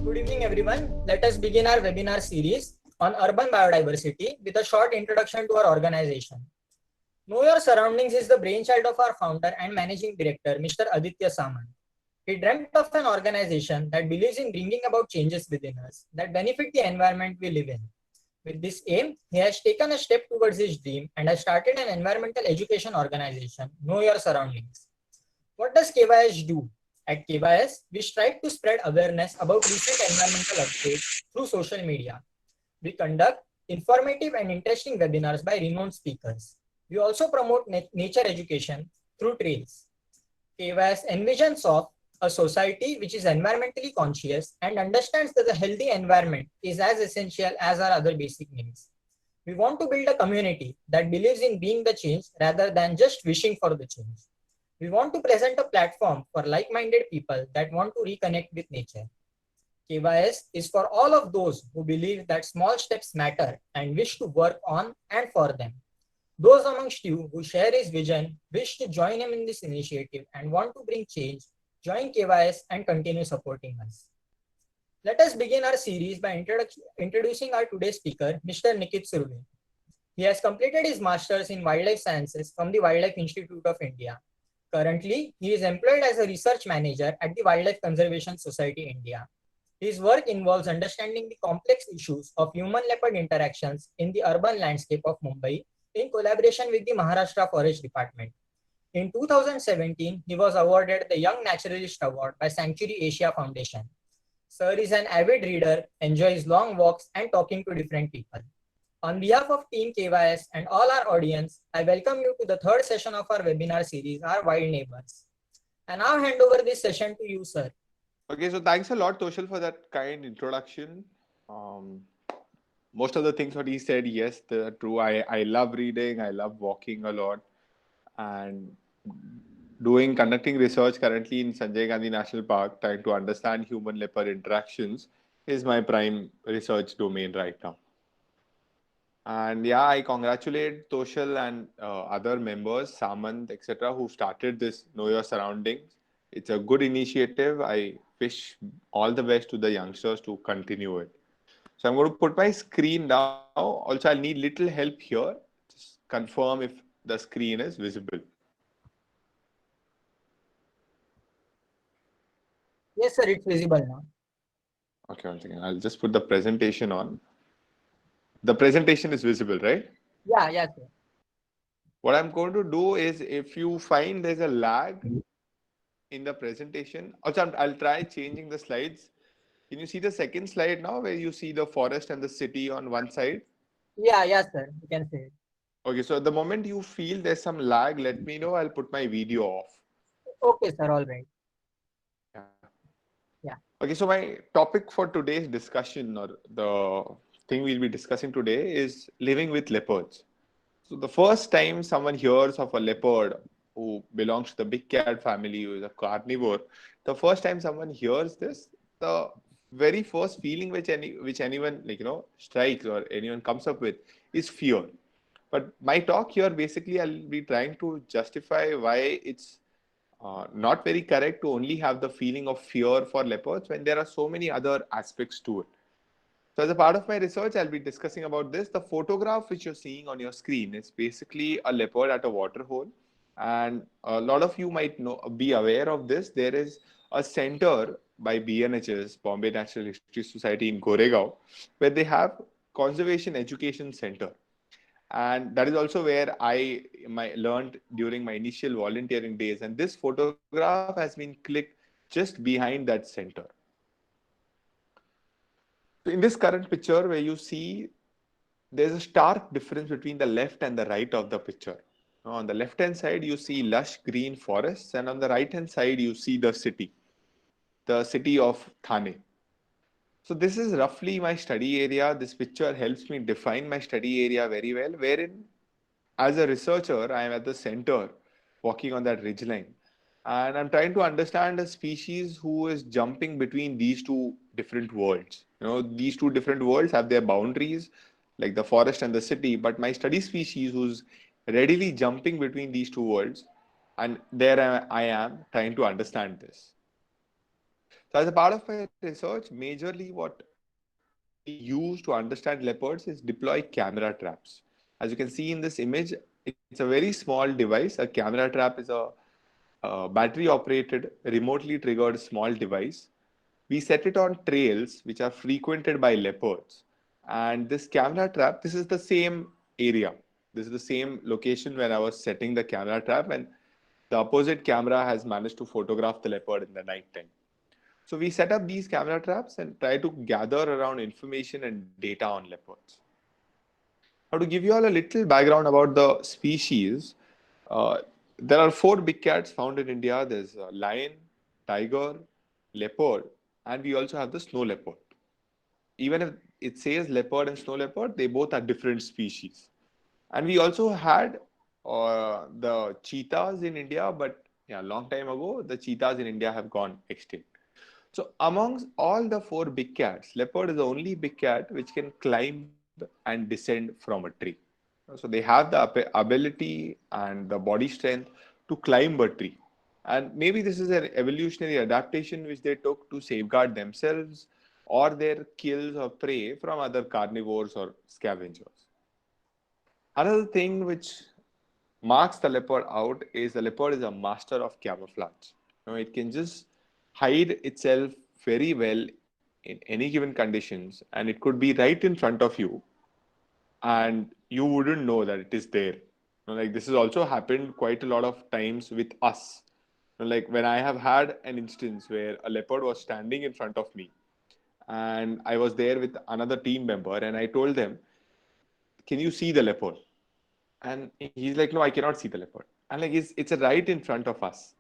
Good evening, everyone. Let us begin our webinar series on urban biodiversity with a short introduction to our organization. Know Your Surroundings is the brainchild of our founder and managing director, Mr. Aditya Samant. He dreamt of an organization that believes in bringing about changes within us that benefit the environment we live in. With this aim, he has taken a step towards his dream and has started an environmental education organization, Know Your Surroundings. What does KYS do? At KYS, we strive to spread awareness about recent environmental updates through social media. We conduct informative and interesting webinars by renowned speakers. We also promote nature education through trails. KYS envisions of a society which is environmentally conscious and understands that a healthy environment is as essential as our other basic needs. We want to build a community that believes in being the change rather than just wishing for the change. We want to present a platform for like-minded people that want to reconnect with nature. KYS is for all of those who believe that small steps matter and wish to work on and for them. Those amongst you who share his vision, wish to join him in this initiative and want to bring change, join KYS and continue supporting us. Let us begin our series by introducing our today's speaker, Mr. Nikit Surve. He has completed his master's in wildlife sciences from the Wildlife Institute of India. Currently, he is employed as a research manager at the Wildlife Conservation Society India. His work involves understanding the complex issues of human-leopard interactions in the urban landscape of Mumbai in collaboration with the Maharashtra Forest Department. In 2017, he was awarded the Young Naturalist Award by Sanctuary Asia Foundation. Sir is an avid reader, enjoys long walks and talking to different people. On behalf of Team KYS and all our audience, I welcome you to the third session of our webinar series, Our Wild Neighbors. I now hand over this session to you, sir. Okay, so thanks a lot, Toshal, for that kind introduction. Um, Most of the things what he said, yes, they're true. I love reading, I love walking a lot, and conducting research currently in Sanjay Gandhi National Park, trying to understand human leopard interactions is my prime research domain right now. And yeah, I congratulate Toshal and other members, Samant, etc., who started this Know Your Surroundings. It's a good initiative. I wish all the best to the youngsters to continue it. So I'm going to put my screen now. Also, I'll need little help here. Just confirm if the screen is visible. Yes, sir, it's visible now. Okay, one second. I'll just put the presentation on. The presentation is visible, right? Yeah, yeah, sir. What I'm going to do is if you find there's a lag in the presentation, also I'll try changing the slides. Can you see the second slide now where you see the forest and the city on one side? Yeah, yeah, sir. You can say it. Okay, so the moment you feel there's some lag, let me know. I'll put my video off. Okay, sir, all right. Yeah. Yeah. Okay, so my topic for today's discussion or the thing we'll be discussing today is living with leopards. So the first time someone hears of a leopard who belongs to the big cat family, who is a carnivore, the first time someone hears this, the very first feeling which anyone strikes or anyone comes up with is fear. But my talk here basically I'll be trying to justify why it's not very correct to only have the feeling of fear for leopards when there are so many other aspects to it. So as a part of my research, I'll be discussing about this. The photograph which you're seeing on your screen is basically a leopard at a water hole. And a lot of you might be aware of this. There is a center by BNHS, Bombay Natural History Society in Goregaon, where they have conservation education center. And that is also where I learned during my initial volunteering days. And this photograph has been clicked just behind that center. So in this current picture where you see there's a stark difference between the left and the right of the picture. On the left hand side, you see lush green forests, and on the right hand side, you see the city of Thane. So this is roughly my study area. This picture helps me define my study area very well, wherein as a researcher, I am at the center walking on that ridgeline. And I'm trying to understand a species who is jumping between these two different worlds. These two different worlds have their boundaries, like the forest and the city, but my study species who's readily jumping between these two worlds, and there I am trying to understand this. So as a part of my research, majorly what we use to understand leopards is deploy camera traps. As you can see in this image, it's a very small device. A camera trap is a battery operated, remotely triggered small device. We set it on trails which are frequented by leopards. And this camera trap, this is the same area. This is the same location where I was setting the camera trap, and the opposite camera has managed to photograph the leopard in the night time. So we set up these camera traps and try to gather around information and data on leopards. Now, to give you all a little background about the species, uh, there are four big cats found in India. There's lion, tiger, leopard, and we also have the snow leopard. Even if it says leopard and snow leopard, they both are different species. And we also had the cheetahs in India, but yeah, long time ago, the cheetahs in India have gone extinct. So amongst all the four big cats, leopard is the only big cat which can climb and descend from a tree. So they have the ability and the body strength to climb a tree. And maybe this is an evolutionary adaptation which they took to safeguard themselves or their kills or prey from other carnivores or scavengers. Another thing which marks the leopard out is the leopard is a master of camouflage. It can just hide itself very well in any given conditions, and it could be right in front of you, and you wouldn't know that it is there. Like this has also happened quite a lot of times with us. Like when I have had an instance where a leopard was standing in front of me, and I was there with another team member, and I told them, "Can you see the leopard?" And he's like, "No, I cannot see the leopard." And like, it's a right in front of us.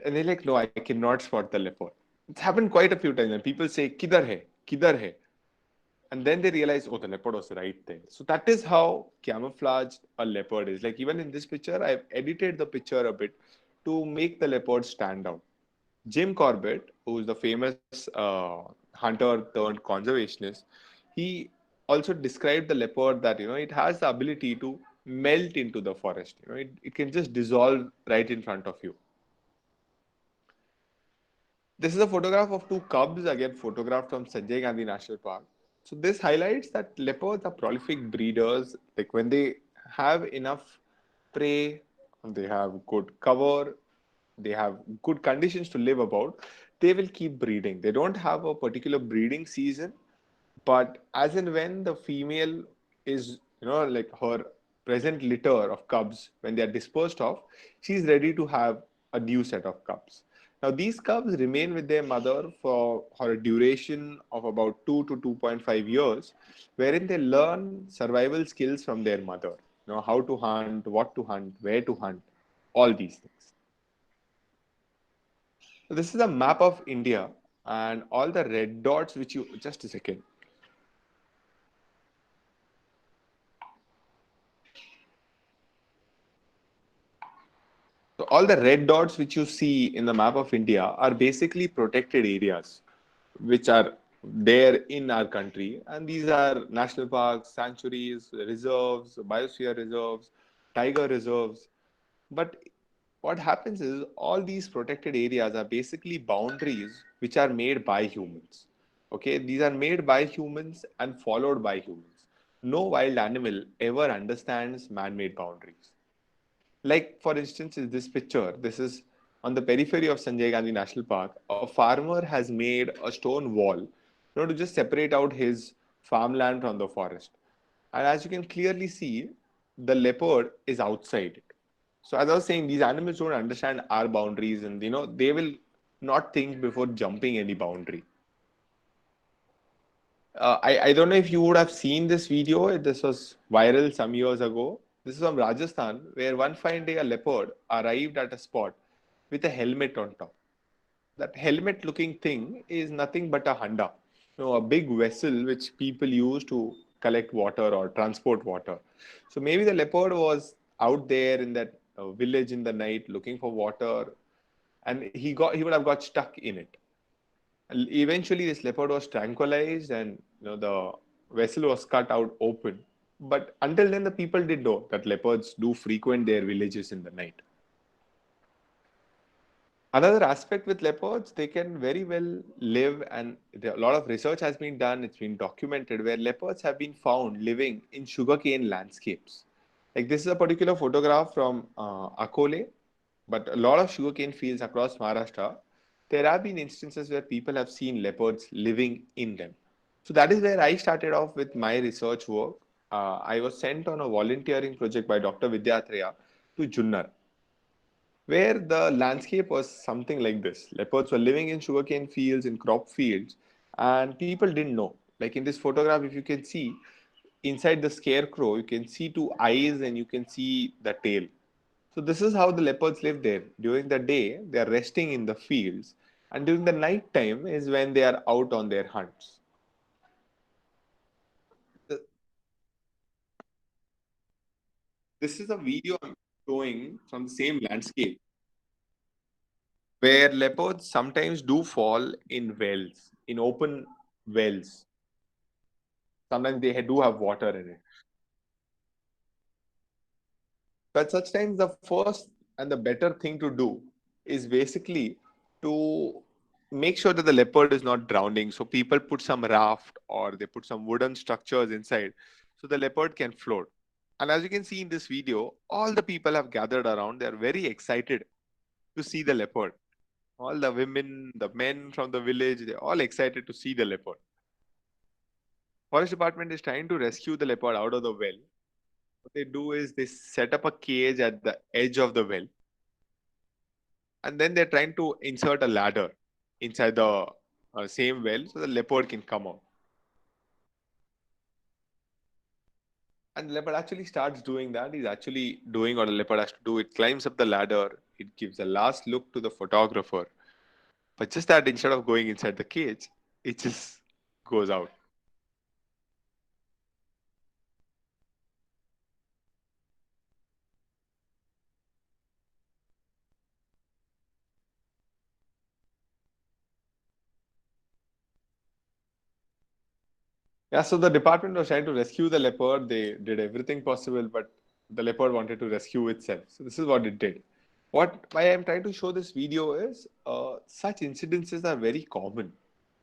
And they're like, "No, I cannot spot the leopard." It's happened quite a few times. And people say, "Kidhar hai? Kidhar hai?" And then they realize, oh, the leopard was right there. So that is how camouflaged a leopard is. Like even in this picture, I've edited the picture a bit to make the leopard stand out. Jim Corbett, who is the famous hunter turned conservationist, he also described the leopard that it has the ability to melt into the forest. It can just dissolve right in front of you. This is a photograph of two cubs, again photographed from Sanjay Gandhi National Park. So this highlights that leopards are prolific breeders. Like when they have enough prey, they have good cover, they have good conditions to live about, they will keep breeding. They don't have a particular breeding season, but as and when the female is, like her present litter of cubs, when they are dispersed of, she's ready to have a new set of cubs. Now, these cubs remain with their mother for a duration of about 2 to 2.5 years, wherein they learn survival skills from their mother. How to hunt, what to hunt, where to hunt, all these things. So this is a map of India, and all the red dots which you, just a second. So all the red dots which you see in the map of India are basically protected areas which are there in our country. And these are national parks, sanctuaries, reserves, biosphere reserves, tiger reserves. But what happens is all these protected areas are basically boundaries which are made by humans. Okay, these are made by humans and followed by humans. No wild animal ever understands man-made boundaries. Like, for instance, in this picture, this is on the periphery of Sanjay Gandhi National Park. A farmer has made a stone wall, to just separate out his farmland from the forest. And as you can clearly see, the leopard is outside it. So, as I was saying, these animals don't understand our boundaries, and they will not think before jumping any boundary. I don't know if you would have seen this video. This was viral some years ago. This is from Rajasthan, where one fine day a leopard arrived at a spot with a helmet on top. That helmet looking thing is nothing but a handa, a big vessel which people use to collect water or transport water. So maybe the leopard was out there in that village in the night looking for water, and he would have got stuck in it. Eventually, this leopard was tranquilized, and the vessel was cut out open. But until then, the people did know that leopards do frequent their villages in the night. Another aspect with leopards, they can very well live, and a lot of research has been done. It's been documented where leopards have been found living in sugarcane landscapes. Like this is a particular photograph from Akole, but a lot of sugarcane fields across Maharashtra. There have been instances where people have seen leopards living in them. So that is where I started off with my research work. I was sent on a volunteering project by Dr. Vidyatreya to Junnar, where the landscape was something like this. Leopards were living in sugarcane fields, in crop fields, and people didn't know. Like in this photograph, if you can see inside the scarecrow, you can see two eyes and you can see the tail. So this is how the leopards live there. During the day, they are resting in the fields, and during the night time is when they are out on their hunts. This is a video I'm showing from the same landscape where leopards sometimes do fall in wells, in open wells. Sometimes they do have water in it. But such times, the first and the better thing to do is basically to make sure that the leopard is not drowning. So people put some raft or they put some wooden structures inside so the leopard can float. And as you can see in this video, all the people have gathered around. They are very excited to see the leopard. All the women, the men from the village, they're all excited to see the leopard. Forest department is trying to rescue the leopard out of the well. What they do is they set up a cage at the edge of the well, and then they're trying to insert a ladder inside the same well so the leopard can come out. And the leopard actually starts doing that. He's actually doing what a leopard has to do. It climbs up the ladder. It gives a last look to the photographer. But just that instead of going inside the cage, it just goes out. Yeah, so the department was trying to rescue the leopard. They did everything possible, but the leopard wanted to rescue itself. So this is what it did. What why I'm trying to show this video is such incidences are very common.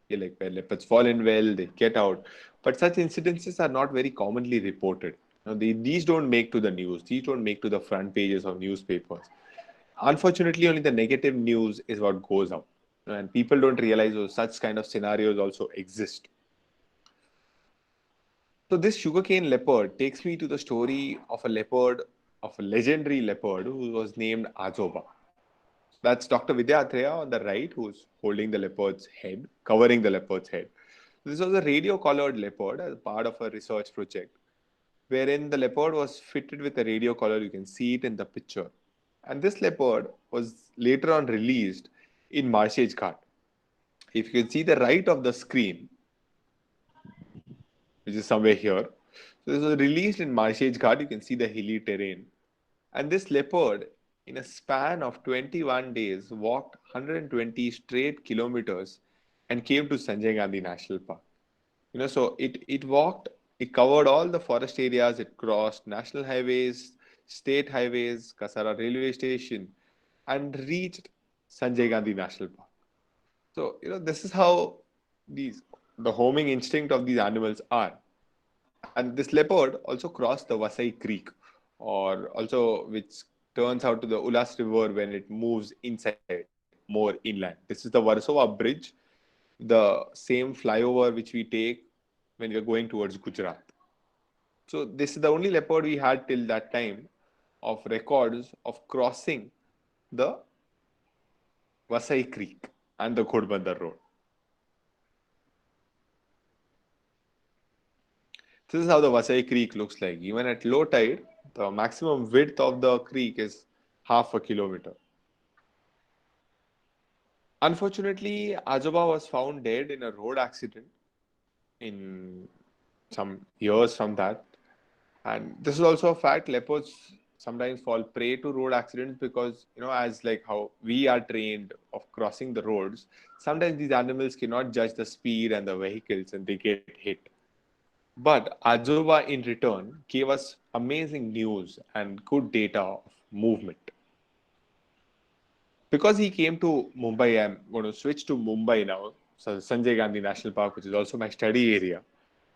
Yeah, like where leopards fall in well, they get out, but such incidences are not very commonly reported. These don't make to the news. These don't make to the front pages of newspapers. Unfortunately, only the negative news is what goes out, and people don't realize such kind of scenarios also exist. So this sugarcane leopard takes me to the story of a leopard, of a legendary leopard who was named Ajoba. That's Dr. Vidya Atreya on the right, who's holding the leopard's head, covering the leopard's head. This was a radio-collared leopard as part of a research project, wherein the leopard was fitted with a radio collar. You can see it in the picture. And this leopard was later on released in Marshage Ghat. If you can see the right of the screen, which is somewhere here. So this was released in Marshage Ghat. You can see the hilly terrain. And this leopard, in a span of 21 days, walked 120 straight kilometers and came to Sanjay Gandhi National Park. So it walked, it covered all the forest areas, it crossed national highways, state highways, Kasara railway station, and reached Sanjay Gandhi National Park. So, this is how these the homing instinct of these animals are. And this leopard also crossed the Vasai Creek, or also which turns out to the Ulas River when it moves inside more inland. This is the Warsaw Bridge, the same flyover which we take when we are going towards Gujarat. So this is the only leopard we had till that time of records of crossing the Vasai Creek and the Ghodbandar Road. This is how the Vasai Creek looks like. Even at low tide, the maximum width of the creek is half a kilometer. Unfortunately, Ajoba was found dead in a road accident in some years from that. And this is also a fact. Leopards sometimes fall prey to road accidents because, as like how we are trained of crossing the roads, sometimes these animals cannot judge the speed and the vehicles and they get hit. But Ajoba in return gave us amazing news and good data of movement. Because he came to Mumbai, I'm going to switch to Mumbai now. So Sanjay Gandhi National Park, which is also my study area.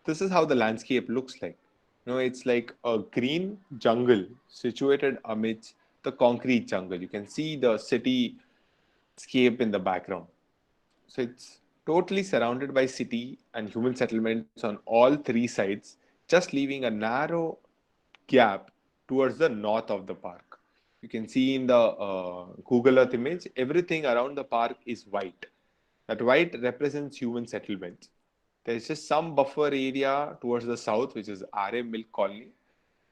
This is how the landscape looks like. It's like a green jungle situated amidst the concrete jungle. You can see the city scape in the background. So it's totally surrounded by city and human settlements on all three sides, just leaving a narrow gap towards the north of the park. You can see in the Google Earth image, everything around the park is white. That white represents human settlements. There's just some buffer area towards the south, which is RM Milk Colony.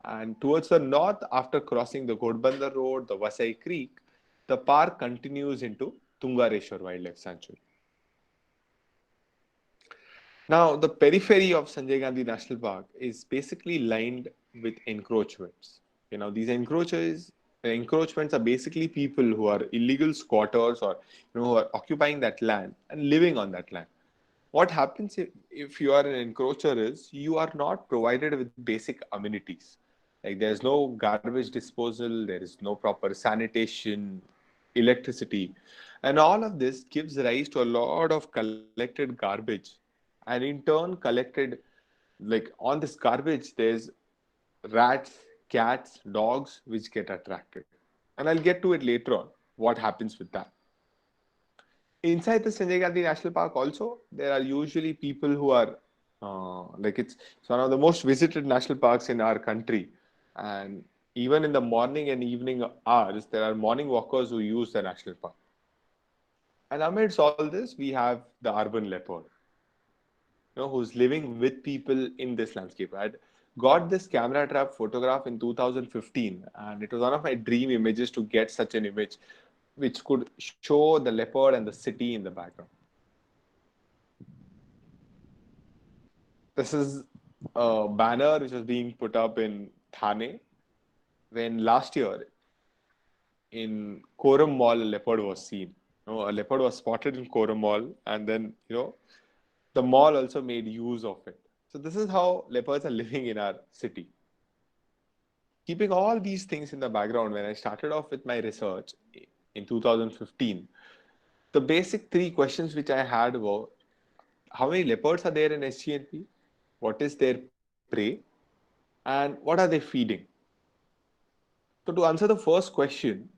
And towards the north, after crossing the Godbandar Road, the Vasai Creek, the park continues into Tungareshwar Wildlife Sanctuary. Now, the periphery of Sanjay Gandhi National Park is basically lined with encroachments. These encroachments are basically people who are illegal squatters or who are occupying that land and living on that land. What happens if you are an encroacher is you are not provided with basic amenities. Like there's no garbage disposal, there is no proper sanitation, electricity, and all of this gives rise to a lot of collected garbage. And in turn, collected like on this garbage, there's rats, cats, dogs, which get attracted. And I'll get to it later on what happens with that. Inside the Sanjay Gandhi National Park, also, there are usually people who are it's one of the most visited national parks in our country. And even in the morning and evening hours, there are morning walkers who use the national park. And amidst all this, we have the urban leopard, who's living with people in this landscape. I got this camera trap photograph in 2015, and it was one of my dream images to get such an image, which could show the leopard and the city in the background. This is a banner which was being put up in Thane when last year in Koram Mall a leopard was seen. A leopard was spotted in Koram Mall, and then the mall also made use of it. So this is how leopards are living in our city. Keeping all these things in the background, when I started off with my research in 2015, the basic three questions which I had were: how many leopards are there in SGNP? What is their prey? And what are they feeding? So to answer the first question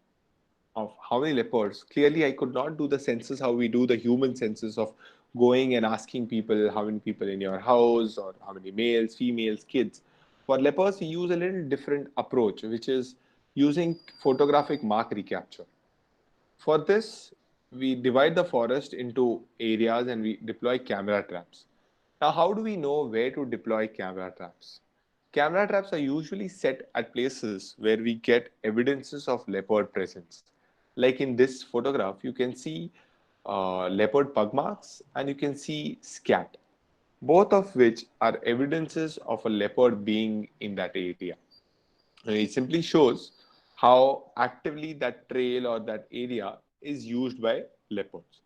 of how many leopards, clearly I could not do the census how we do the human census of going and asking people how many people in your house or how many males, females, kids. For leopards, we use a little different approach, which is using photographic mark recapture. For this, we divide the forest into areas and we deploy camera traps. Now, how do we know where to deploy camera traps? Camera traps are usually set at places where we get evidences of leopard presence. Like in this photograph, you can see leopard pug marks and you can see scat, both of which are evidences of a leopard being in that area. It simply shows how actively that trail or that area is used by leopards.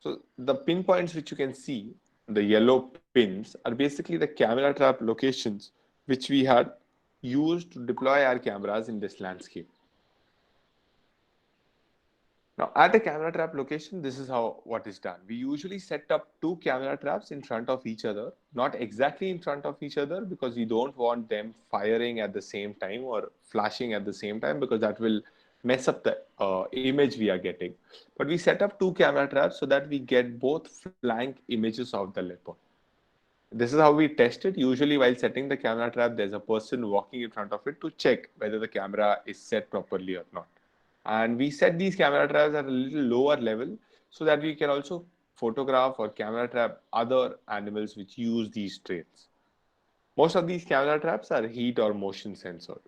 So the pinpoints which you can see, the yellow pins, are basically the camera trap locations which we had used to deploy our cameras in this landscape. Now, at a camera trap location, this is how what is done. We usually set up two camera traps in front of each other, not exactly in front of each other because we don't want them firing at the same time or flashing at the same time because that will mess up the image we are getting. But we set up two camera traps so that we get both flank images of the leopard. This is how we test it. Usually, while setting the camera trap, there's a person walking in front of it to check whether the camera is set properly or not. And we set these camera traps at a little lower level so that we can also photograph or camera trap other animals which use these traits. Most of these camera traps are heat or motion censored.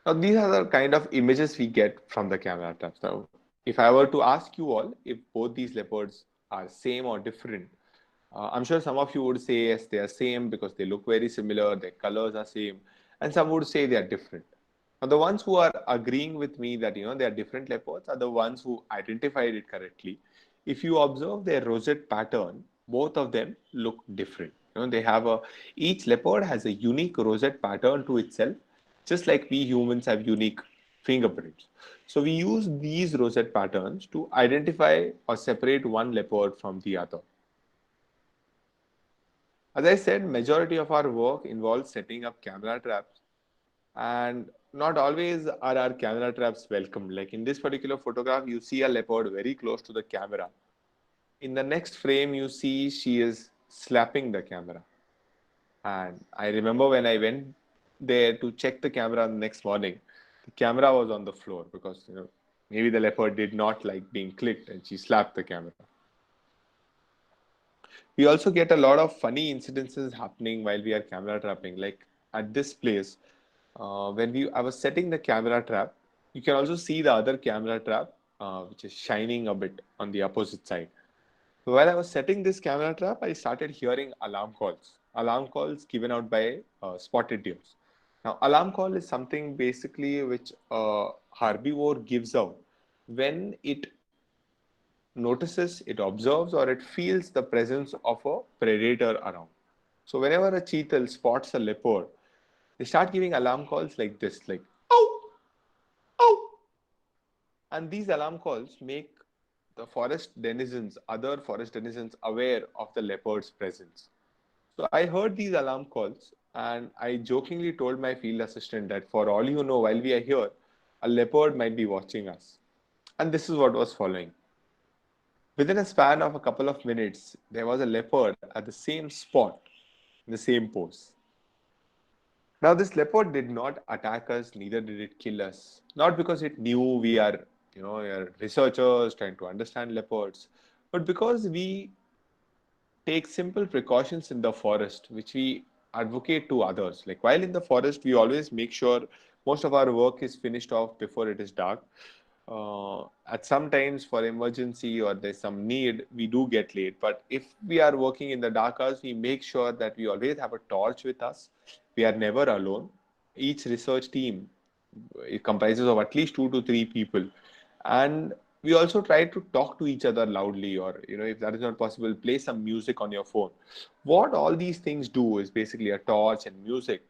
Now, these are the kind of images we get from the camera traps. Now, if I were to ask you all if both these leopards are same or different, I'm sure some of you would say yes, they are same because they look very similar, their colors are same, and some would say they are different. Now, the ones who are agreeing with me that they are different leopards are the ones who identified it correctly. If you observe their rosette pattern, both of them look different. They have each leopard has a unique rosette pattern to itself, just like we humans have unique fingerprints. So we use these rosette patterns to identify or separate one leopard from the other. As I said, majority of our work involves setting up camera traps, and not always are our camera traps welcome. Like in this particular photograph, you see a leopard very close to the camera. In the next frame, you see she is slapping the camera. And I remember when I went there to check the camera the next morning, the camera was on the floor because maybe the leopard did not like being clicked and she slapped the camera. We also get a lot of funny incidences happening while we are camera trapping. Like at this place, when I was setting the camera trap, you can also see the other camera trap, which is shining a bit on the opposite side. So while I was setting this camera trap, I started hearing alarm calls given out by spotted deers. Now, alarm call is something basically which a herbivore gives out when it notices, it observes, or it feels the presence of a predator around. So whenever a cheetal spots a leopard, they start giving alarm calls like this, like "ow, ow," and these alarm calls make the other forest denizens, aware of the leopard's presence. So I heard these alarm calls, and I jokingly told my field assistant that for all you know, while we are here, a leopard might be watching us. And this is what was following. Within a span of a couple of minutes, there was a leopard at the same spot, in the same pose. Now, this leopard did not attack us, neither did it kill us. Not because it knew we are researchers trying to understand leopards, but because we take simple precautions in the forest, which we advocate to others. Like while in the forest, we always make sure most of our work is finished off before it is dark. At some times, for emergency or there's some need, we do get late. But if we are working in the dark hours, we make sure that we always have a torch with us. We are never alone. Each research team, it comprises of at least 2 to 3 people, and we also try to talk to each other loudly, or if that is not possible, play some music on your phone. What all these things do is basically a torch and music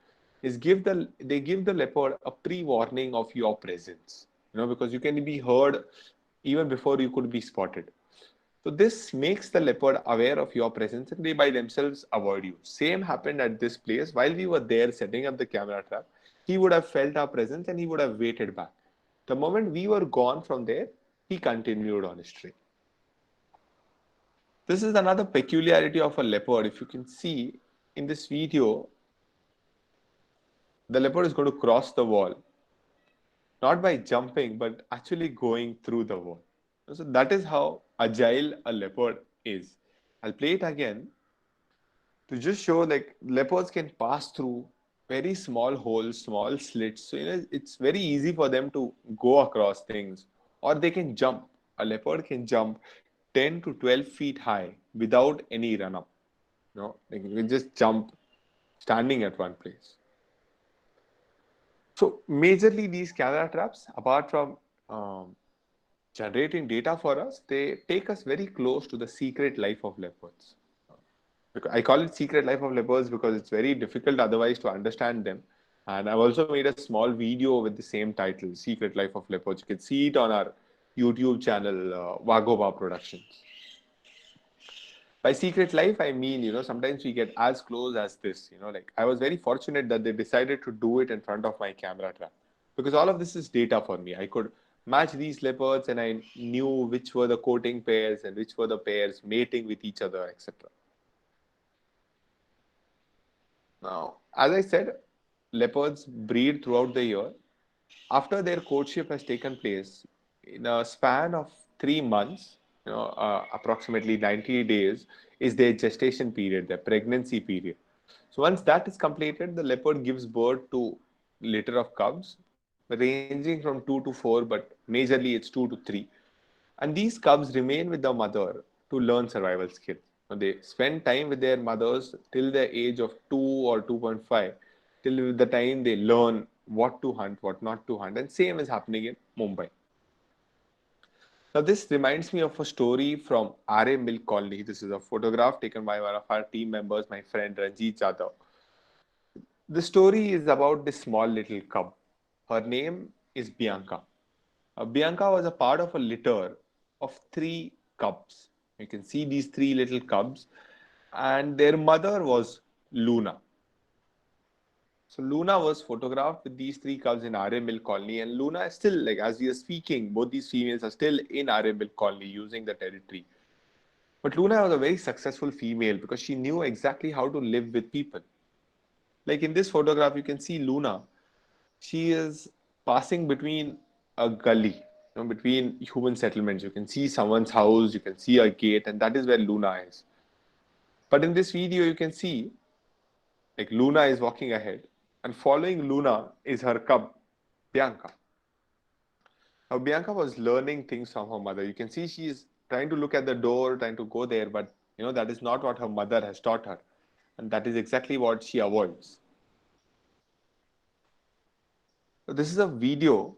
is they give the leopard a pre-warning of your presence, because you can be heard even before you could be spotted. So this makes the leopard aware of your presence, and they by themselves avoid you. Same happened at this place. While we were there setting up the camera trap, he would have felt our presence and he would have waited back. The moment we were gone from there, he continued on his trail. This is another peculiarity of a leopard. If you can see in this video, the leopard is going to cross the wall, not by jumping, but actually going through the wall. So that is how agile a leopard is. I'll play it again to just show like leopards can pass through very small holes, small slits. So it's very easy for them to go across things, or they can jump. A leopard can jump 10 to 12 feet high without any run up. Like you can just jump standing at one place. So majorly these camera traps, apart from um, generating data for us, they take us very close to the secret life of leopards. I call it secret life of leopards because it's very difficult otherwise to understand them. And I've also made a small video with the same title, Secret Life of Leopards. You can see it on our YouTube channel, Wagoba Productions. By secret life, I mean, sometimes we get as close as this. Like I was very fortunate that they decided to do it in front of my camera trap, because all of this is data for me. I could match these leopards and I knew which were the coating pairs and which were the pairs mating with each other, etc. Now, as I said, leopards breed throughout the year. After their courtship has taken place, in a span of 3 months, approximately 90 days, is their gestation period, their pregnancy period. So once that is completed, the leopard gives birth to litter of cubs, ranging from 2 to 4, but majorly it's 2 to 3. And these cubs remain with the mother to learn survival skills. They spend time with their mothers till the age of 2 or 2.5, till the time they learn what to hunt, what not to hunt. And same is happening in Mumbai. Now, this reminds me of a story from R.A. Milk Colony. This is a photograph taken by one of our team members, my friend Ranjit Jadhav. The story is about this small little cub. Her name is Bianca. Bianca was a part of a litter of three cubs. You can see these three little cubs, and their mother was Luna. So Luna was photographed with these three cubs in RM Mill Colony, and Luna is still, like, as we are speaking, both these females are still in RM Mill Colony using the territory. But Luna was a very successful female because she knew exactly how to live with people. Like in this photograph, you can see Luna. She is passing between a gully, between human settlements. You can see someone's house, you can see a gate, and that is where Luna is. But in this video, you can see like Luna is walking ahead, and following Luna is her cub, Bianca. Now, Bianca was learning things from her mother. You can see she is trying to look at the door, trying to go there, but that is not what her mother has taught her, and that is exactly what she avoids. So this is a video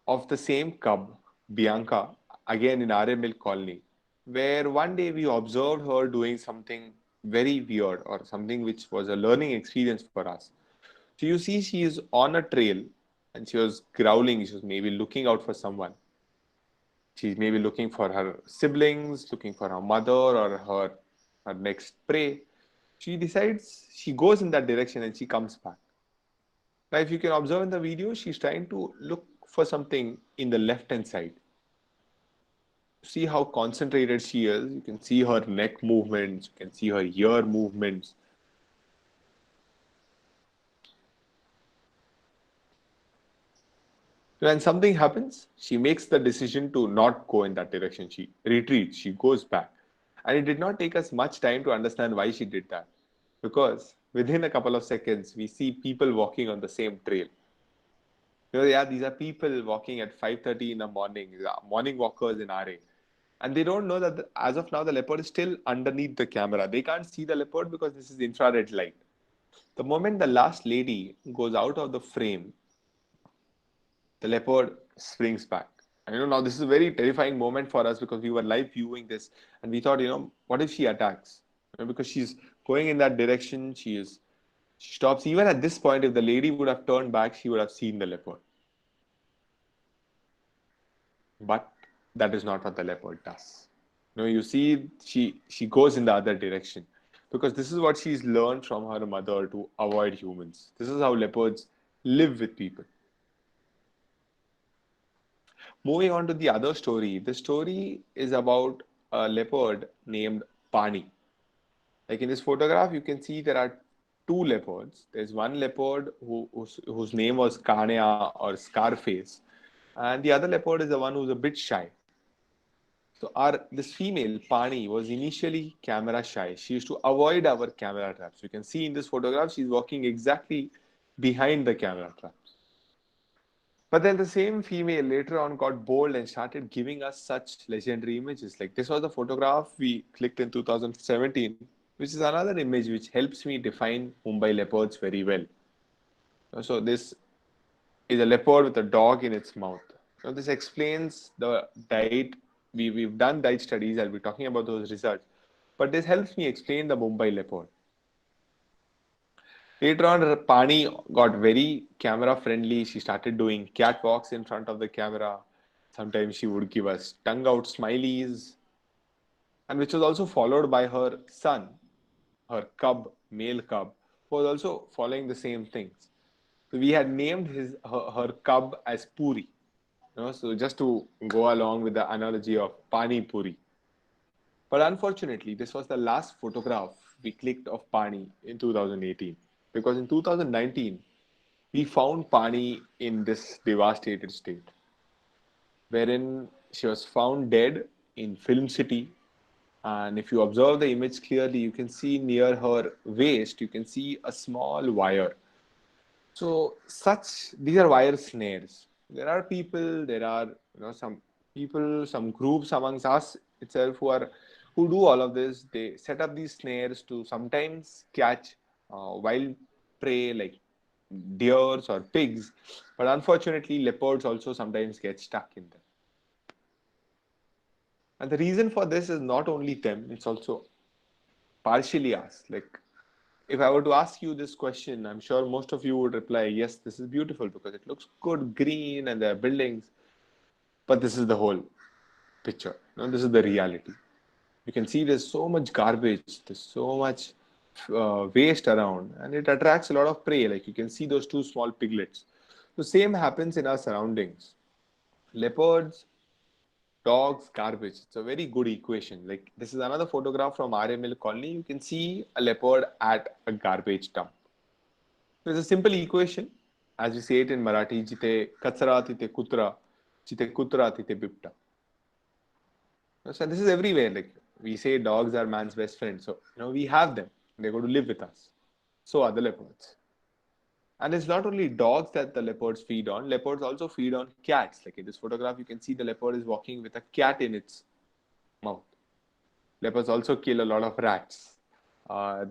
of the same cub, Bianca, again in RML colony, where one day we observed her doing something very weird or something which was a learning experience for us. So you see, she is on a trail and she was growling. She was maybe looking out for someone. She's maybe looking for her siblings, looking for her mother or her next prey. She decides, she goes in that direction and she comes back. Now, if you can observe in the video, she's trying to look for something in the left hand side. See how concentrated she is. You can see her neck movements, you can see her ear movements. When something happens, she makes the decision to not go in that direction. She retreats, she goes back. And it did not take us much time to understand why she did that. Because within a couple of seconds, we see people walking on the same trail. Yeah, these are people walking at 5:30 in the morning, morning walkers in RA. And they don't know that as of now, the leopard is still underneath the camera. They can't see the leopard because this is infrared light. The moment the last lady goes out of the frame, the leopard springs back. And now this is a very terrifying moment for us because we were live viewing this and we thought, what if she attacks? Because she's going in that direction, she stops. Even at this point, if the lady would have turned back, she would have seen the leopard. But that is not what the leopard does. You see, she goes in the other direction because this is what she's learned from her mother to avoid humans. This is how leopards live with people. Moving on to the other story. The story is about a leopard named Pani. Like in this photograph, you can see there are two leopards. There's one leopard whose name was Kanea or Scarface, and the other leopard is the one who's a bit shy. So our this female Pani was initially camera shy. She used to avoid our camera traps. You can see in this photograph, she's walking exactly behind the camera traps. But then the same female later on got bold and started giving us such legendary images. Like this was the photograph we clicked in 2017, which is another image which helps me define Mumbai leopards very well. So this is a leopard with a dog in its mouth. Now this explains the diet. We've done diet studies. I'll be talking about those results. But this helps me explain the Mumbai leopard. Later on, Pani got very camera friendly. She started doing catwalks in front of the camera. Sometimes she would give us tongue out smileys, and which was also followed by her son, her cub, male cub, who was also following the same things. So we had named her cub as Puri. So just to go along with the analogy of Pani Puri. But unfortunately, this was the last photograph we clicked of Pani in 2018. Because in 2019, we found Pani in this devastated state, wherein she was found dead in Film City. And if you observe the image clearly, you can see near her waist, you can see a small wire. So these are wire snares. There are people, there are some people, some groups amongst us itself who do all of this. They set up these snares to sometimes catch wild prey like deers or pigs, but unfortunately leopards also sometimes get stuck in them. And the reason for this is not only them; it's also partially us. Like If I were to ask you this question, I'm sure most of you would reply, yes, this is beautiful because it looks good, green, and there are buildings. But this is the whole picture. This is the reality. You can see there's so much garbage, there's so much waste around, and it attracts a lot of prey. Like you can see those two small piglets. The same happens in our surroundings. Leopards, dogs, garbage. It's a very good equation. Like this is another photograph from RML colony. You can see a leopard at a garbage dump. So it's a simple equation, as we say it in Marathi. Jite kachra tite kutra, jite kutra tite bipta. So this is everywhere. Like we say, dogs are man's best friend. So we have them. They're going to live with us. So are the leopards. And it's not only dogs that the leopards feed on. Leopards also feed on cats. Like in this photograph, you can see the leopard is walking with a cat in its mouth. Leopards also kill a lot of rats.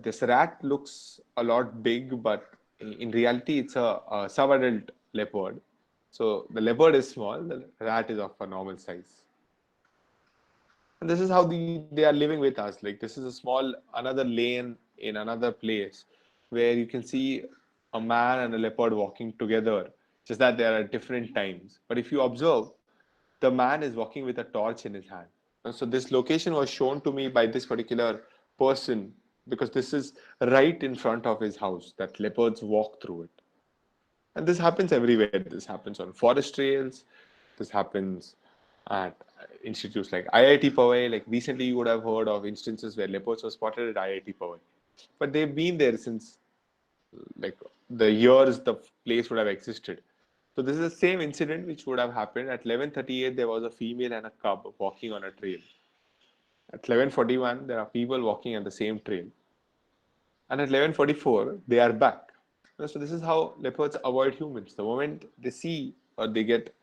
This rat looks a lot big, but in reality, it's a sub-adult leopard. So the leopard is small. The rat is of a normal size. And this is how they are living with us. Like this is a small another lane in another place where you can see a man and a leopard walking together, just that they are at different times. But if you observe, the man is walking with a torch in his hand. And so this location was shown to me by this particular person because this is right in front of his house that leopards walk through it. And this happens everywhere. This happens on forest trails. This happens at institutes like IIT Powai. Like recently, you would have heard of instances where leopards were spotted at IIT Powai, but they've been there since like the years the place would have existed. So this is the same incident which would have happened at 11:38. There was a female and a cub walking on a trail. At 11:41, there are people walking on the same trail, and at 11:44, they are back. So this is how leopards avoid humans. The moment they see or they get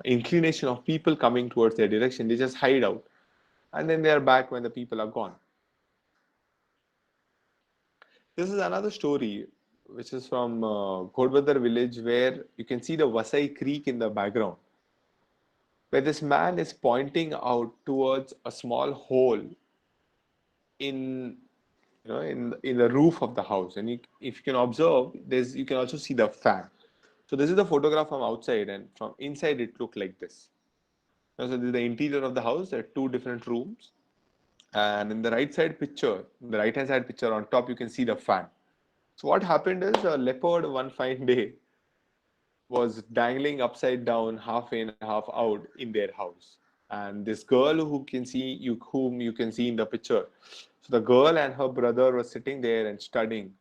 inclination of people coming towards their direction, they just hide out, and then they are back when the people are gone. This is another story, which is from Ghodbandar village, where you can see the Vasai Creek in the background, where this man is pointing out towards a small hole in in the roof of the house, and if you can observe, there's you can also see the fan. So this is the photograph from outside, and from inside it looked like this. So this is the interior of the house. There are two different rooms, and in the right side picture, in the right hand side picture on top, you can see the fan. So what happened is a leopard one fine day was dangling upside down, half in, half out in their house. And this girl whom you can see in the picture. So the girl and her brother were sitting there and studying.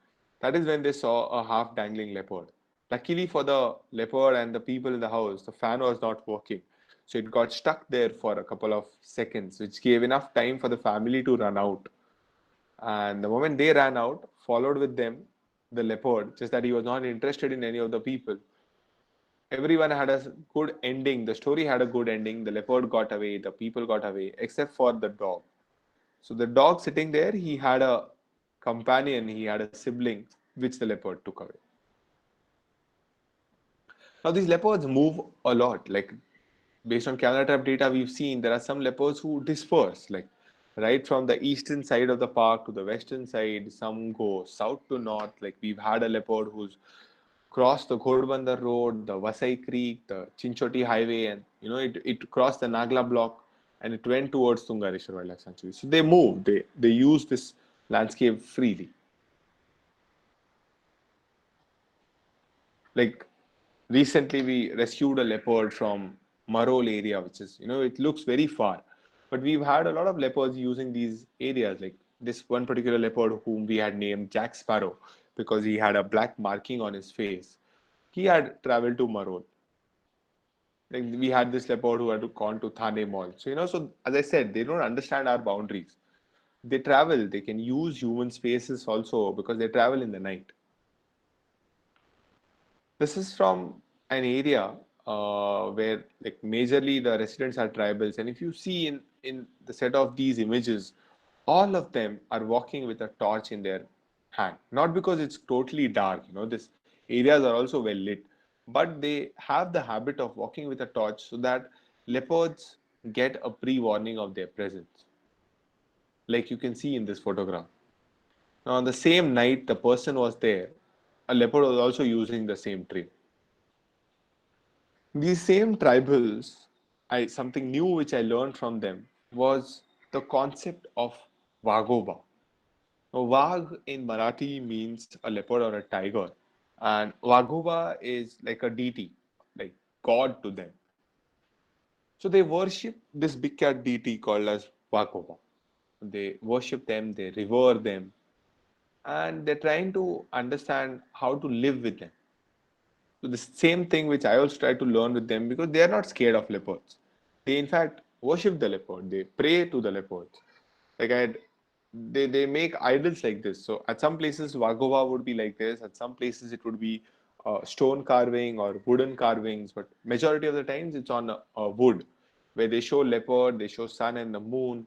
That is when they saw a half dangling leopard. Luckily for the leopard and the people in the house, the fan was not working. So it got stuck there for a couple of seconds, which gave enough time for the family to run out. And the moment they ran out, followed with them the leopard, just that he was not interested in any of the people. Everyone had a good ending. The story had a good ending. The leopard got away, the people got away, except for the dog. So the dog sitting there, he had a companion, he had a sibling, which the leopard took away. Now these leopards move a lot. Like based on camera trap data we've seen, there are some leopards who disperse, like right from the eastern side of the park to the western side. Some go south to north. Like we've had a leopard who's crossed the Ghodbandar Road, the Vasai Creek, the Chinchoti Highway, and it crossed the Nagla block and it went towards Tungareshwar Wildlife Sanctuary. So they move, they use this landscape freely. Like recently we rescued a leopard from Marol area, which is, it looks very far. But we've had a lot of leopards using these areas, like this one particular leopard whom we had named Jack Sparrow because he had a black marking on his face. He had traveled to Marol. Like we had this leopard who had gone to Thane Mall. So, so as I said, they don't understand our boundaries. They travel, they can use human spaces also because they travel in the night. This is from an area where like majorly the residents are tribals. And if you see in the set of these images, all of them are walking with a torch in their hand. Not because it's totally dark, these areas are also well lit, but they have the habit of walking with a torch so that leopards get a pre-warning of their presence, like you can see in this photograph. Now, on the same night the person was there, a leopard was also using the same tree. These same tribals, something new which I learned from them was the concept of Vagoba. Now, Vag in Marathi means a leopard or a tiger, and Vagoba is like a deity, like god to them. So they worship this big cat deity called as Vagoba. They worship them, they revere them, and they're trying to understand how to live with them. So the same thing which I also try to learn with them because they are not scared of leopards. They in fact worship the leopard. They pray to the leopards. Like they make idols like this. So at some places Vagova would be like this. At some places it would be stone carving or wooden carvings. But majority of the times it's on wood, where they show leopard, they show sun and the moon.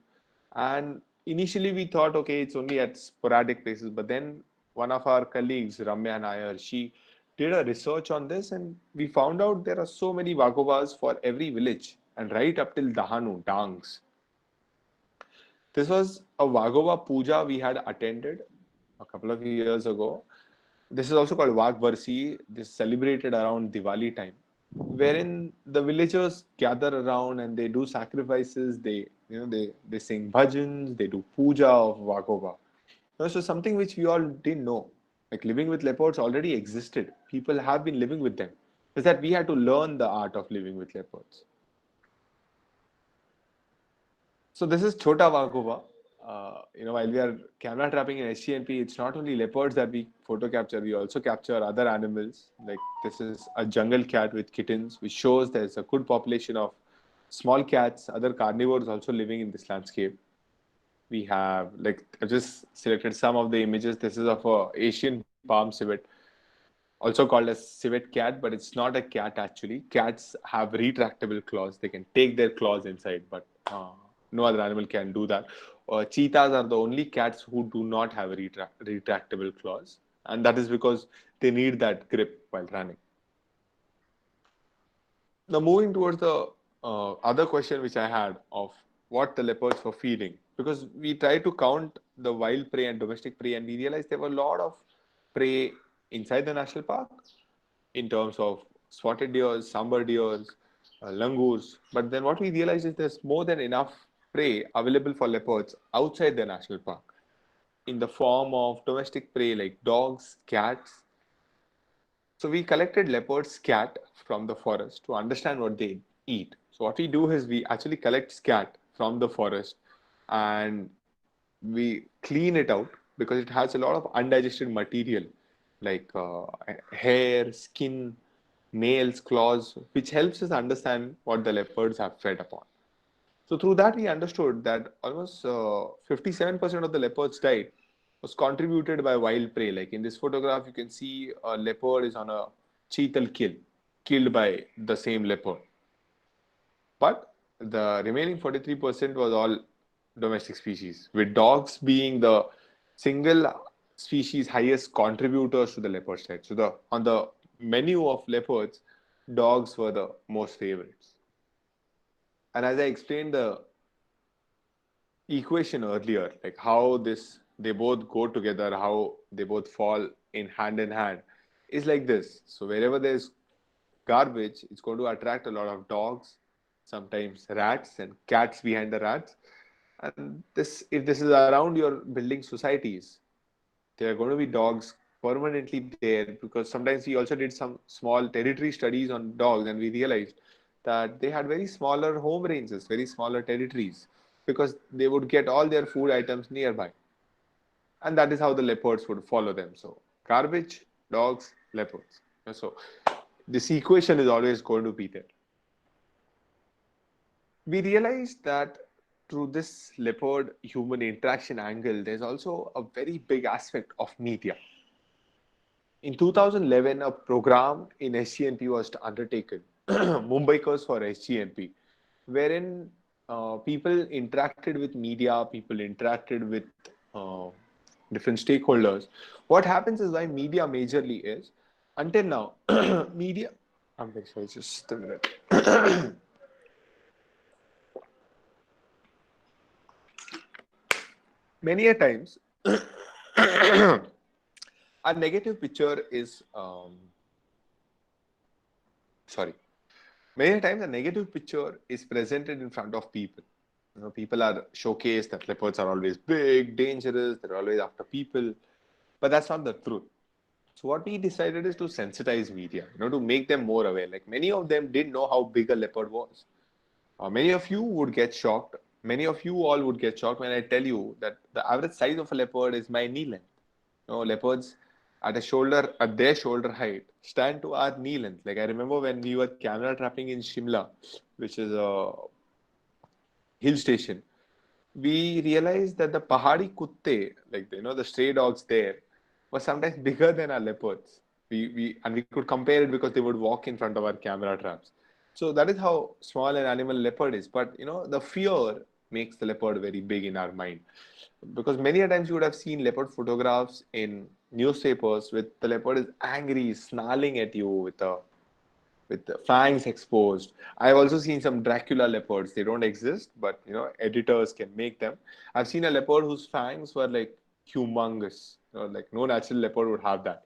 And initially we thought, okay, it's only at sporadic places. But then one of our colleagues, Ramya Nair, she did a research on this, and we found out there are so many Vagovas for every village, and right up till Dahanu, Dangs. This was a Vagova puja we had attended a couple of years ago. This is also called Vag Varsi. This is celebrated around Diwali time, wherein the villagers gather around and they do sacrifices. They sing bhajans. They do puja of Vagova. So something which we all didn't know, like living with leopards already existed. People have been living with them. Is that we had to learn the art of living with leopards. So this is Chota Vagova. While we are camera trapping in SCNP, it's not only leopards that we photo capture. We also capture other animals. Like this is a jungle cat with kittens, which shows there's a good population of small cats, other carnivores also living in this landscape. We have like I just selected some of the images. This is of a Asian palm civet, also called as civet cat, but it's not a cat actually. Cats have retractable claws. They can take their claws inside, but no other animal can do that. Cheetahs are the only cats who do not have retractable claws, and that is because they need that grip while running. Now, moving towards the other question which I had of what the leopards were feeding, because we tried to count the wild prey and domestic prey, and we realized there were a lot of prey inside the national park in terms of spotted deers, sambar deers, langurs. But then what we realized is there's more than enough prey available for leopards outside the national park in the form of domestic prey like dogs, cats. So we collected leopards' scat from the forest to understand what they eat. So what we do is we actually collect scat from the forest and we clean it out because it has a lot of undigested material like hair, skin, nails, claws, which helps us understand what the leopards have fed upon. So through that, we understood that almost 57% of the leopard's diet was contributed by wild prey. Like in this photograph, you can see a leopard is on a cheetal kill, killed by the same leopard. But the remaining 43% was all domestic species, with dogs being the single species highest contributors to the leopard diet. So on the menu of leopards, dogs were the most favorites. And as I explained the equation earlier, like how this they both go together, how they both fall in hand, is like this. So wherever there's garbage, it's going to attract a lot of dogs, sometimes rats and cats behind the rats. And this, if this is around your building societies, there are going to be dogs permanently there because sometimes we also did some small territory studies on dogs and we realized that they had very smaller home ranges, very smaller territories because they would get all their food items nearby. And that is how the leopards would follow them. So garbage, dogs, leopards. So this equation is always going to be there. We realized that through this leopard human interaction angle, there's also a very big aspect of media. In 2011, a program in SGNP was undertaken, Mumbaikers for SGNP, wherein people interacted with media, people interacted with uh, different stakeholders. What happens is why media majorly is, until now, media. I'm very sorry, just a minute. Many a times, A negative picture is sorry. Many times, a negative picture is presented in front of people. People are showcased that leopards are always big, dangerous, they're always after people, but that's not the truth. So what we decided is to sensitize media, to make them more aware. Like many of them didn't know how big a leopard was. Many of you would get shocked. Many of you all would get shocked when I tell you that the average size of a leopard is my knee length. Leopards at their shoulder height stand to our knee length. Like I remember when we were camera trapping in Shimla, which is a hill station, we realized that the Pahadi kutte, like the stray dogs there, were sometimes bigger than our leopards. We could compare it because they would walk in front of our camera traps. So that is how small an animal leopard is. But the fear makes the leopard very big in our mind. Because many a times you would have seen leopard photographs in newspapers with the leopard is angry, snarling at you with the fangs exposed. I've also seen some Dracula leopards. They don't exist, but editors can make them. I've seen a leopard whose fangs were like humongous. Like no natural leopard would have that.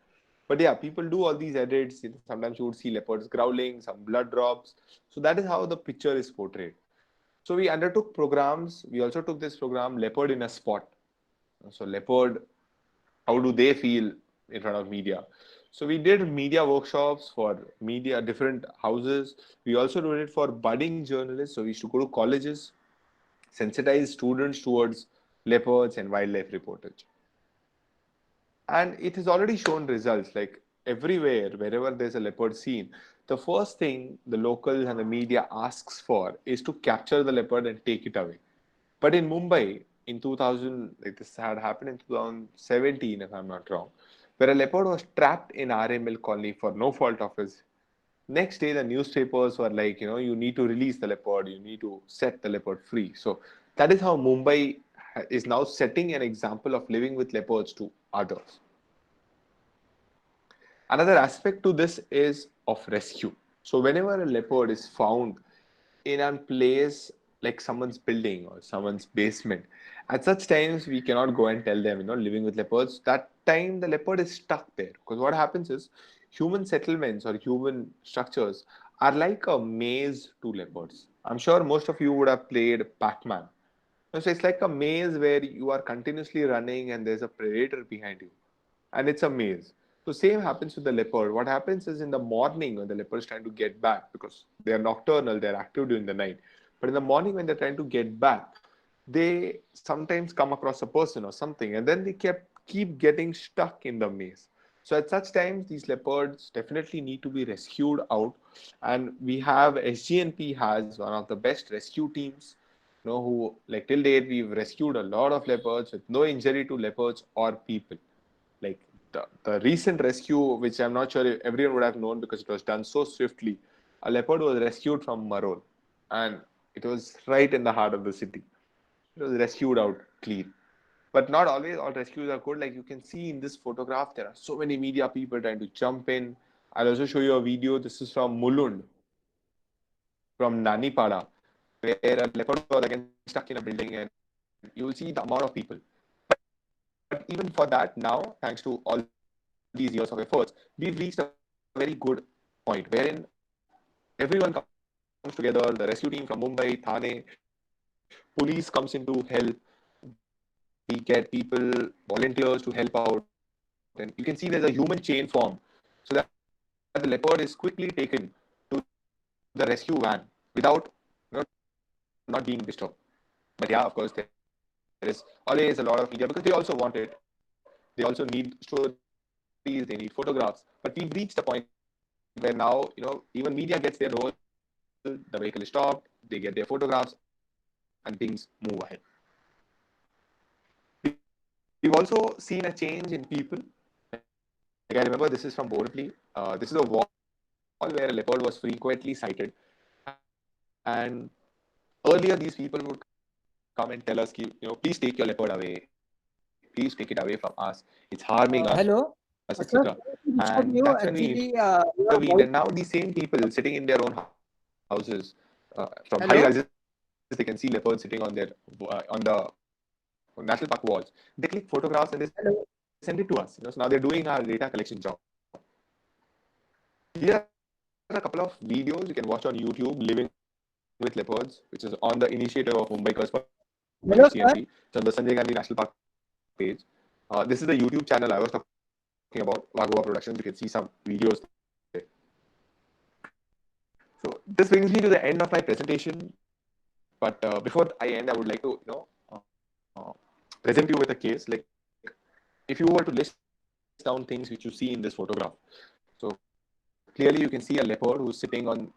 But yeah, people do all these edits. Sometimes you would see leopards growling, some blood drops. So that is how the picture is portrayed. So we undertook programs. We also took this program, Leopard in a Spot. So leopard, how do they feel in front of media? So we did media workshops for media, different houses. We also did it for budding journalists. So we used to go to colleges, sensitize students towards leopards and wildlife reportage. And it has already shown results. Like everywhere, wherever there's a leopard seen, the first thing the locals and the media asks for is to capture the leopard and take it away. But in Mumbai, in 2000, like this had happened in 2017, if I'm not wrong, where a leopard was trapped in RML colony for no fault of his. Next day, the newspapers were like, you need to release the leopard, you need to set the leopard free. So that is how Mumbai is now setting an example of living with leopards to others. Another aspect to this is of rescue. So whenever a leopard is found in a place like someone's building or someone's basement, at such times we cannot go and tell them, living with leopards. That time the leopard is stuck there because what happens is human settlements or human structures are like a maze to leopards. I'm sure most of you would have played Pac-Man. So it's like a maze where you are continuously running and there's a predator behind you and it's a maze. So same happens with the leopard. What happens is in the morning when the leopard is trying to get back because they are nocturnal, they're active during the night. But in the morning when they're trying to get back, they sometimes come across a person or something, and then they keep getting stuck in the maze. So at such times, these leopards definitely need to be rescued out, and we have SGNP has one of the best rescue teams. Who like till date we've rescued a lot of leopards with no injury to leopards or people. Like the recent rescue, which I'm not sure if everyone would have known because it was done so swiftly, a leopard was rescued from Marol and it was right in the heart of the city. It was rescued out clean. But not always all rescues are good. Like you can see in this photograph, there are so many media people trying to jump in. I'll also show you a video. This is from Mulund, from Nanipada, where a leopard was again stuck in a building and you'll see the amount of people. But even for that, now, thanks to all these years of efforts, we've reached a very good point wherein everyone comes together, the rescue team from Mumbai, Thane, police comes in to help. We get people, volunteers to help out. And you can see there's a human chain form so that the leopard is quickly taken to the rescue van without not being disturbed. But yeah, of course, there is always a lot of media because they also want it. They also need stories, they need photographs. But we've reached a point where now, even media gets their role, the vehicle is stopped, they get their photographs, and things move ahead. We've also seen a change in people. Like I remember this is from Borivali. This is a wall where a leopard was frequently sighted. And earlier these people would come and tell us, please take your leopard away. Please take it away from us. It's harming us, etc. And that's when we Hello, intervened. And now these Ashraf, same people sitting in disturb their you. own Actually, houses your voice. from high rises, they can see leopards sitting on Hello. the national park walls. They click photographs and they send it to Hello. media. send it to us. So now they're doing our data collection job. Here are a couple of videos you can watch on YouTube, Living with Leopards, which is on the initiative of Mumbaikars for HCMP. It's on the Sanjay Hello, Gandhi sir. National Park page. This is the YouTube channel I was talking about, Wagova Productions. You can see some videos there. So this brings me to the end of my presentation. But before I end, I would like to, present you with a case. Like, if you were to list down things which you see in this photograph, so clearly you can see a leopard who's sitting on.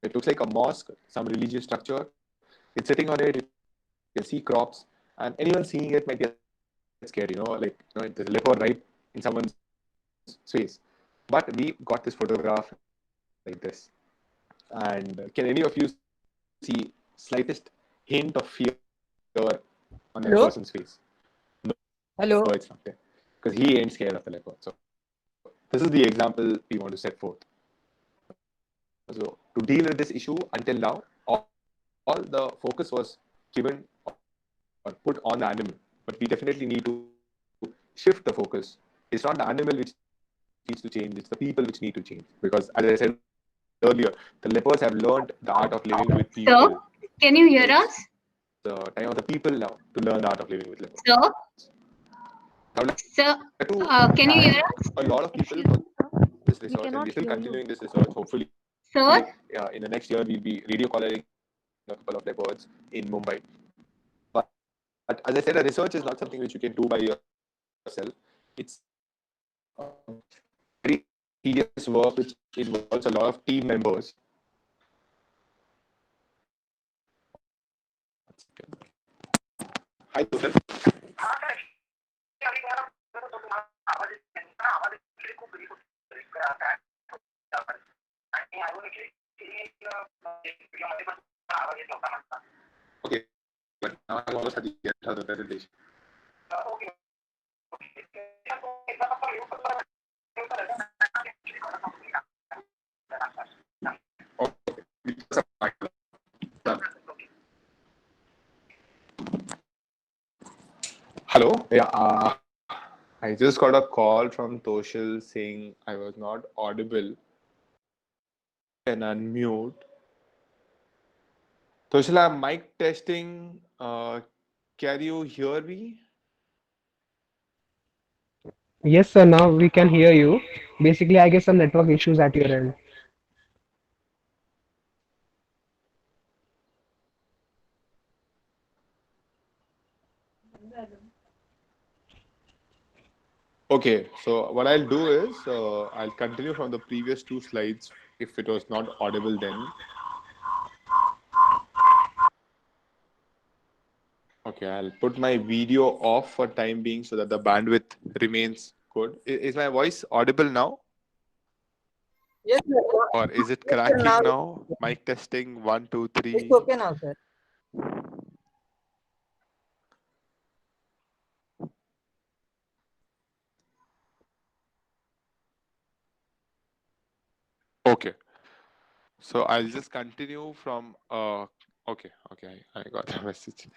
It looks like a mosque, some religious structure. It's sitting on it. You can see crops, and anyone seeing it might get scared. There's a leopard right in someone's face. But we got this photograph like this. And can any of you see slightest hint of fear on that person's face? No, it's not there. Hello. Because he ain't scared of the leopard. So Hello. this is the example we want to set forth. So to deal with this issue, until now, all the focus was given or put on the animal. But we definitely need to shift the focus. It's not the animal which needs to change, it's the people which need to change. Because as I said earlier, the leopards have learned the art of living with people. Sir, So it's can you hear the us? time of the people now to learn the art of living with leopards. Sir, I would like to sir, thank can you a hear lot of us? people for Excuse this me, research, sir. and we're still We continuing cannot this hear research. you. Hopefully, Sir, in the next year, we'll be radio collaring a couple of leopards in Mumbai. But as I said, a research is not something which you can do by yourself. It's a very tedious work which involves a lot of team members. Hi, Total. Okay, but now I'm almost at the end of the presentation. Okay. Hello. Yeah. I just got a call from Toshal saying I was not audible. And unmute. Toshal, I'm mic testing. Can you hear me? Yes, sir. Now we can hear you. Basically, I guess some network issues at your end. Okay. So what I'll do is I'll continue from the previous two slides if it was not audible then. Okay, I'll put my video off for time being so that the bandwidth remains good. Is my voice audible now? Yes, sir. Or is it Yes, sir. cracking Now now? Mic testing, 1, 2, it's 3. okay now, sir. Okay. So I'll just continue from okay, I got the message.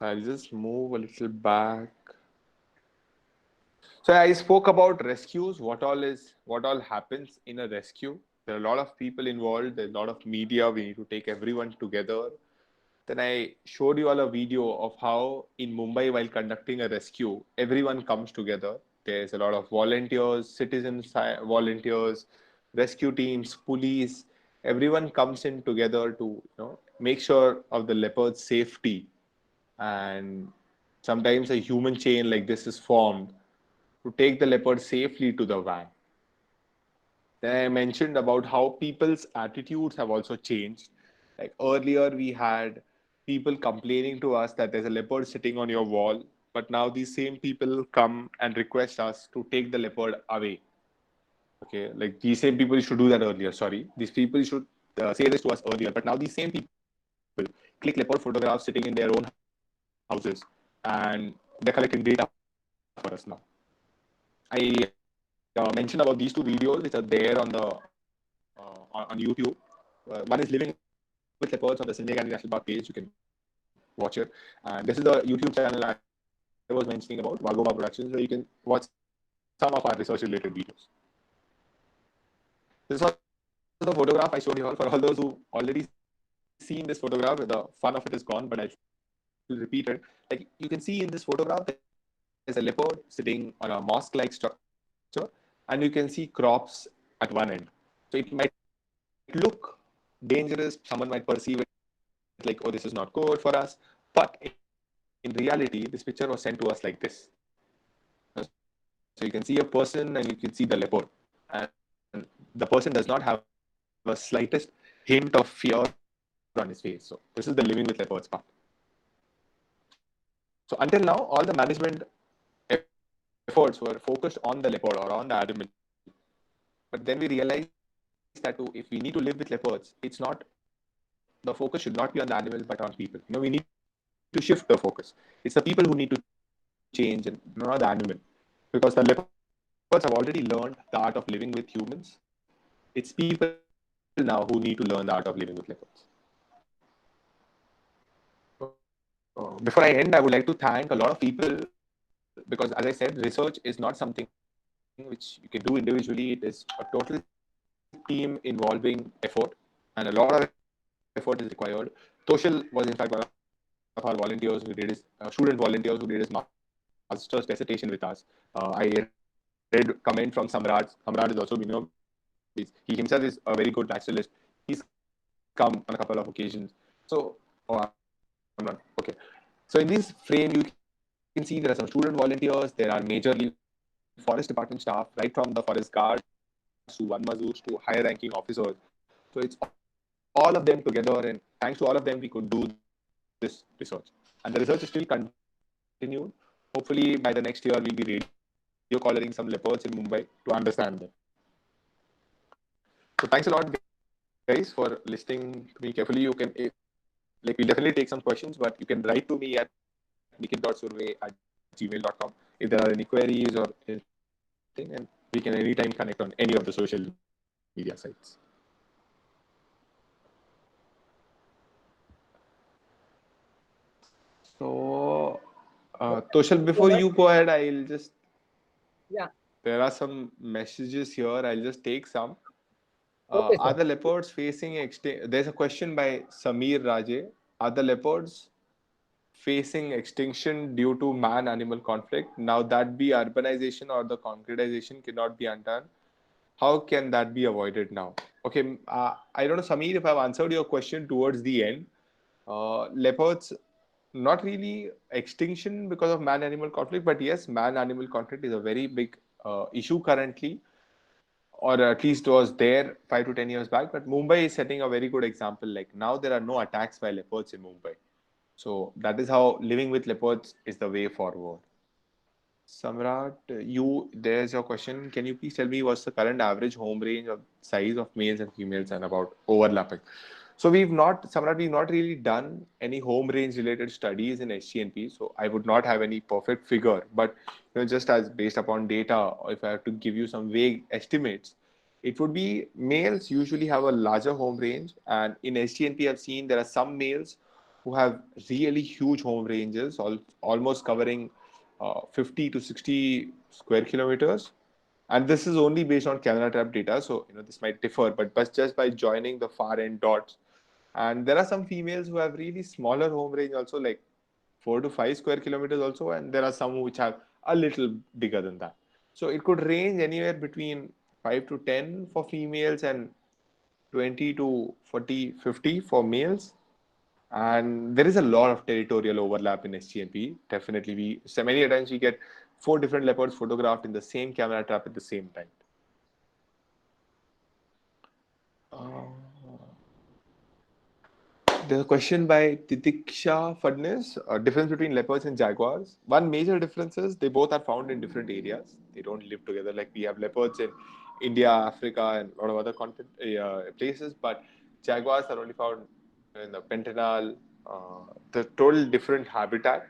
I'll just move a little back. So I spoke about rescues, what all happens in a rescue. There are a lot of people involved, there's a lot of media, we need to take everyone together. Then I showed you all a video of how in Mumbai, while conducting a rescue, everyone comes together. There's a lot of volunteers, volunteers, rescue teams, police. Everyone comes in together to make sure of the leopard's safety. And sometimes a human chain like this is formed to take the leopard safely to the van. Then I mentioned about how people's attitudes have also changed. Like earlier, we had people complaining to us that there's a leopard sitting on your wall, but now these same people come and request us to take the leopard away. Okay, like these same people should do that earlier. Sorry, these people should say this to us earlier, but now these same people click leopard photographs sitting in their own houses and they're collecting data for us now. I mentioned about these two videos which are there on the on YouTube. One is living with leopards, with Leopards on the Sanjay Gandhi National Park page. You can watch it. And this is the YouTube channel I was mentioning about, Vagova Productions, where you can watch some of our research-related videos. This was the photograph I showed you all. For all those who already seen this photograph, the fun of it is gone, but I will repeat it. Like you can see in this photograph, there's a leopard sitting on a mosque-like structure, and you can see crops at one end. So it might look dangerous. Someone might perceive it like, oh, this is not good for us. But in reality, this picture was sent to us like this. So you can see a person and you can see the leopard, and the person does not have a slightest hint of fear on his face. So this is the living with leopards part. So until now, all the management efforts were focused on the leopard or on the animal. But then we realized that if we need to live with leopards, the focus should not be on the animal but on people. We need to shift the focus. It's the people who need to change and not the animal. Because the leopards have already learned the art of living with humans. It's people now who need to learn the art of living with leopards. Before I end, I would like to thank a lot of people because, as I said, research is not something which you can do individually. It is a total team involving effort, and a lot of effort is required. Toshal was, in fact, one of our volunteers who did his student volunteers who did his master's dissertation with us. I read comment from Samraj. Samraj is also, he himself is a very good naturalist. He's come on a couple of occasions. So, oh, I'm not. Okay. So in this frame, you can see there are some student volunteers. There are majorly forest department staff, right from the forest guards to one mazurs to higher ranking officers. So it's all of them together, and thanks to all of them, we could do this research. And the research is still continued. Hopefully, by the next year, we'll be radio collaring some leopards in Mumbai to understand them. So thanks a lot, guys, for listening to me carefully. You can, we'll definitely take some questions, but you can write to me at nikit.surve@gmail.com if there are any queries or anything, and we can anytime connect on any of the social media sites. So, Toshal, before you go ahead, I'll just, Yeah. there are some messages here. I'll just take some. Okay, Are sir. the leopards facing extinction? There's a question by Samir Raje. Are the leopards facing extinction due to man-animal conflict? Now that be urbanization or the concretization cannot be undone. How can that be avoided now? Okay, I don't know, Samir, if I've answered your question towards the end. Leopards, not really extinction because of man-animal conflict, but yes, man-animal conflict is a very big issue currently, or at least was there 5 to 10 years back. But Mumbai is setting a very good example. Like now, there are no attacks by leopards in Mumbai. So that is how living with leopards is the way forward. Samrat, you there's your question. Can you please tell me what's the current average home range of size of males and females and about overlapping? So Samrat, we've not really done any home range related studies in SGNP. So I would not have any perfect figure, but just as based upon data, or if I have to give you some vague estimates, it would be males usually have a larger home range, and in SGNP, I've seen there are some males who have really huge home ranges, almost covering 50 to 60 square kilometers. And this is only based on camera trap data, so this might differ, but just by joining the far end dots. And there are some females who have really smaller home range, also like 4 to 5 square kilometers, also, and there are some which have a little bigger than that. So it could range anywhere between 5 to 10 for females and 20 to 40, 50 for males. And there is a lot of territorial overlap in SGNP. Definitely, so many times we get 4 different leopards photographed in the same camera trap at the same time. Uh, there's a question by Titiksha Fadnis. Difference between leopards and jaguars. One major difference is they both are found in different areas. They don't live together. Like we have leopards in India, Africa, and a lot of other places, but jaguars are only found in the Pentanal. The total different habitat.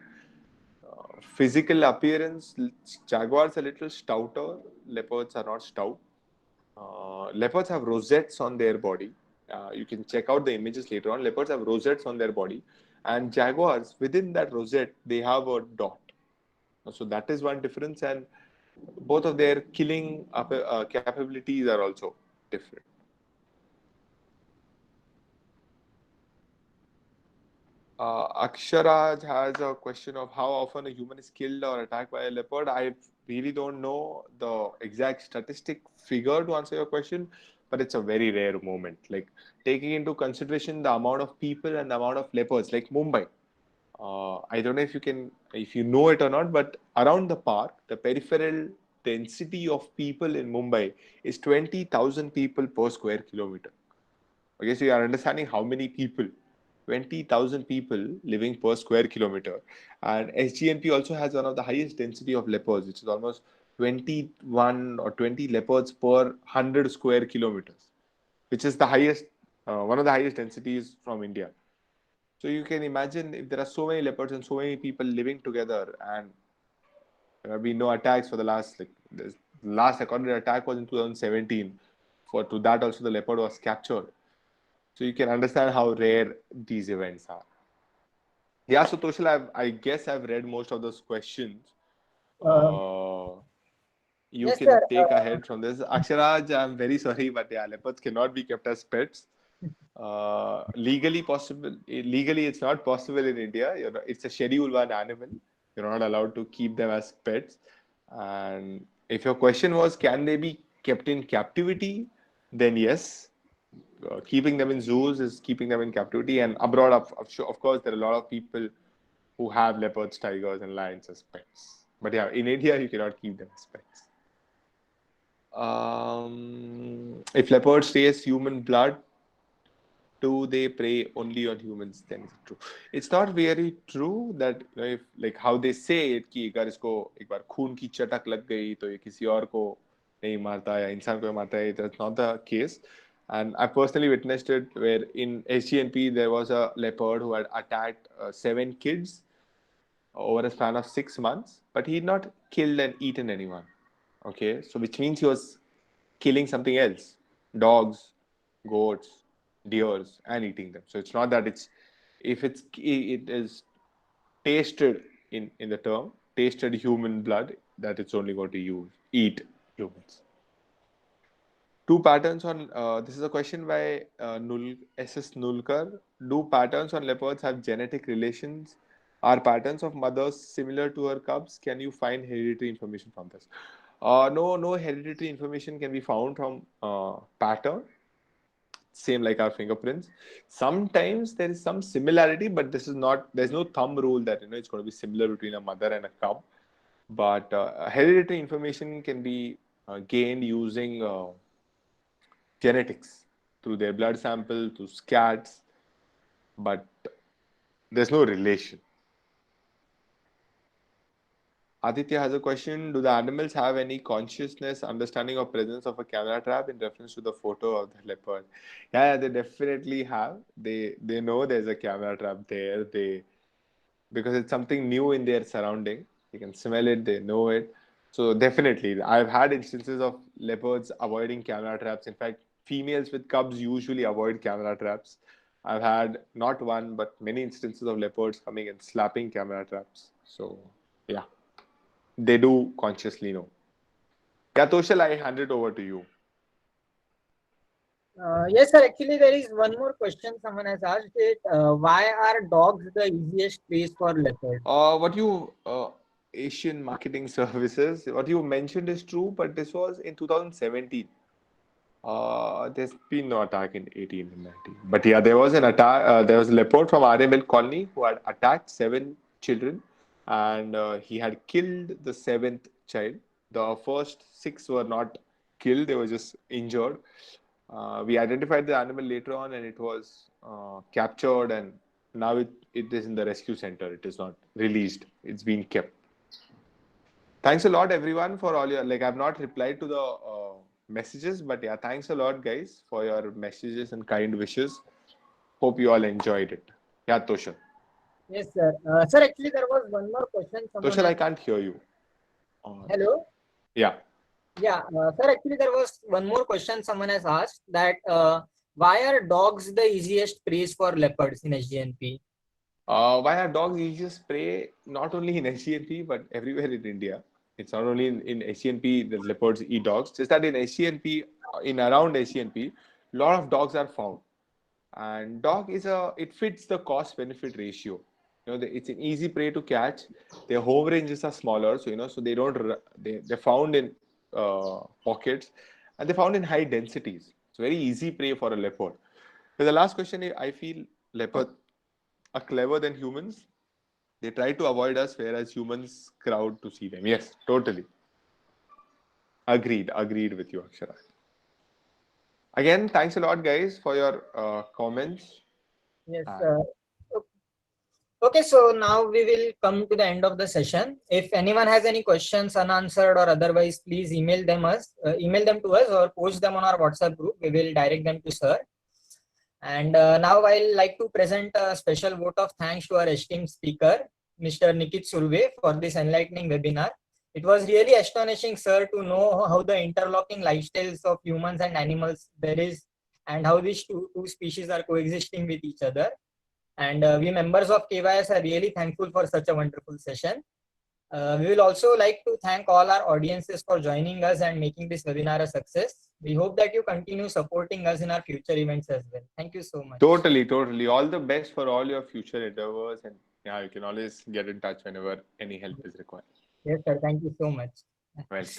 Physical appearance, jaguars are a little stouter. Leopards are not stout. Leopards have rosettes on their body. You can check out the images later on. Leopards have rosettes on their body, and jaguars, within that rosette, they have a dot. So that is one difference, and both of their killing capabilities are also different. Aksharaj has a question of how often a human is killed or attacked by a leopard. I really don't know the exact statistic figure to answer your question, but it's a very rare moment. Like taking into consideration the amount of people and the amount of leopards, like Mumbai. I don't know if you know it or not, but around the park, the peripheral density of people in Mumbai is 20,000 people per square kilometer. Okay, so you are understanding how many people, 20,000 people living per square kilometer. And SGNP also has one of the highest density of leopards, which is almost 21 or 20 leopards per 100 square kilometers, which is the highest, one of the highest densities from India. So you can imagine if there are so many leopards and so many people living together, and there have been no attacks for the last, like, the last recorded attack was in 2017. For to that also the leopard was captured. So you can understand how rare these events are. Yeah, so Toshal, I guess I've read most of those questions. Um, Uh, you yes, sir. can take ahead from this. Aksharaj, I'm very sorry, but yeah, leopards cannot be kept as pets. Legally possible. Legally, it's not possible in India. You know, it's a Schedule 1 animal. You're not allowed to keep them as pets. And if your question was, can they be kept in captivity? Then yes, keeping them in zoos is keeping them in captivity. And abroad, of course, there are a lot of people who have leopards, tigers, and lions as pets. But yeah, in India, you cannot keep them as pets. If leopards taste human blood, do they prey only on humans? Then is it true? It's not very true that, you know, if like how they say it कि अगर इसको एक बार खून की चटक लग गई तो ये किसी और को नहीं मारता या इंसान को मारता है. That's not the case. And I personally witnessed it where in SGNP there was a leopard who had attacked 7 kids over a span of 6 months, but he had not killed and eaten anyone. Okay, so which means he was killing something else, dogs, goats, deers, and eating them. So it's not that it's if it is tasted in the term tasted human blood that it's only going to eat humans. Two patterns on this is a question by SS Nulkar. Do patterns on leopards have genetic relations? Are patterns of mothers similar to her cubs? Can you find hereditary information from this? No hereditary information can be found from pattern. Same like our fingerprints. Sometimes there is some similarity, but this is not. There's no thumb rule that it's going to be similar between a mother and a cub. But hereditary information can be gained using genetics through their blood sample, through scats, but there's no relation. Aditya has a question. Do the animals have any consciousness, understanding or presence of a camera trap in reference to the photo of the leopard? Yeah, they definitely have. They know there's a camera trap there. Because it's something new in their surrounding. They can smell it, they know it. So definitely, I've had instances of leopards avoiding camera traps. In fact, females with cubs usually avoid camera traps. I've had not one but many instances of leopards coming and slapping camera traps. So yeah, they do consciously know. Yeah, Toshal, I hand it over to you. Yes, sir. Actually, there is one more question someone has asked it. Why are dogs the easiest place for leopards? What you Asian marketing services, what you mentioned is true, but this was in 2017. There's been no attack in 18 and 19. But yeah, there was an attack. There was a leopard from RML colony who had attacked 7 children, and he had killed the seventh child. The first 6 were not killed; they were just injured. We identified the animal later on, and it was captured, and now it is in the rescue center. It is not released. It's being kept. Thanks a lot, everyone, for all your I've not replied to the messages, but yeah, thanks a lot, guys, for your messages and kind wishes. Hope you all enjoyed it. Yeah, Toshal. Yes, sir. Sir, actually, there was one more question someone Toshal, has. I can't hear you. Hello. Yeah. Yeah, sir. Actually, there was one more question someone has asked that Why are dogs the easiest prey for leopards in SGNP? Why are dogs easiest prey not only in SGNP but everywhere in India? It's not only in SGNP the leopards eat dogs. Just that in SGNP, in around SGNP, a lot of dogs are found. And dog is it fits the cost benefit ratio. It's an easy prey to catch. Their home ranges are smaller, so they don't they're found in pockets, and they're found in high densities. It's very easy prey for a leopard. But the last question, I feel leopard are clever than humans. They try to avoid us, whereas humans crowd to see them. Yes, totally agreed with you, Akshara. Again, thanks a lot, guys, for your comments. Yes. And Okay, so now we will come to the end of the session. If anyone has any questions unanswered or otherwise, please email them to us or post them on our WhatsApp group. We will direct them to sir. And now I'd like to present a special vote of thanks to our esteemed speaker, Mr. Nikit Surve, for this enlightening webinar. It was really astonishing, sir, to know how the interlocking lifestyles of humans and animals there is, and how these two species are coexisting with each other. And we members of KYS are really thankful for such a wonderful session. We will also like to thank all our audiences for joining us and making this webinar a success. We hope that you continue supporting us in our future events as well. Thank you so much. totally. All the best for all your future endeavors. And yeah, you can always get in touch whenever any help is required. Yes, sir. Thank you so much. Welcome.